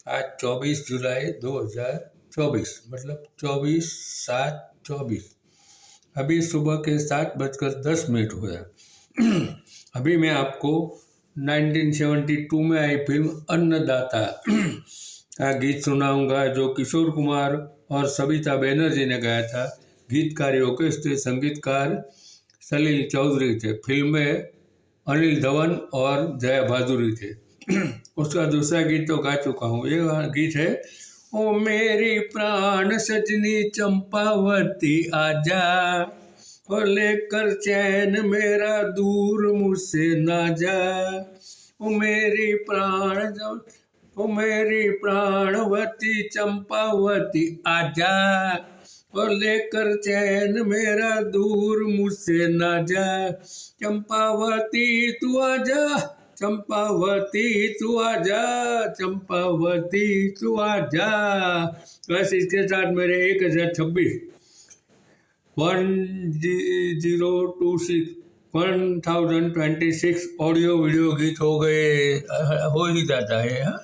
आज 24 जुलाई 2024, मतलब 24/7/24। अभी सुबह के 7:10 हुआ। अभी मैं आपको 1972 में आई फिल्म अन्नदाता का गीत सुनाऊंगा, जो किशोर कुमार और सविता बैनर्जी ने गाया था। गीतकार योगेश थे, संगीतकार सलील चौधरी थे। फिल्म में अनिल धवन और जया भादुरी थे। उसका दूसरा गीत तो गा चुका हूँ। ये गीत है, ओ मेरी प्राण सजनी चंपावती आजा, और लेकर चैन मेरा दूर मुझसे ना जा। ओ मेरी प्राणवती चंपावती आजा, और लेकर चैन मेरा दूर मुझसे ना जा। चंपावती तू आजा, चंपावती तू आजा, चंपावती तू आजा। बस इसके साथ मेरे 1026 ऑडियो वीडियो गीत हो गए। हो ही जाता है।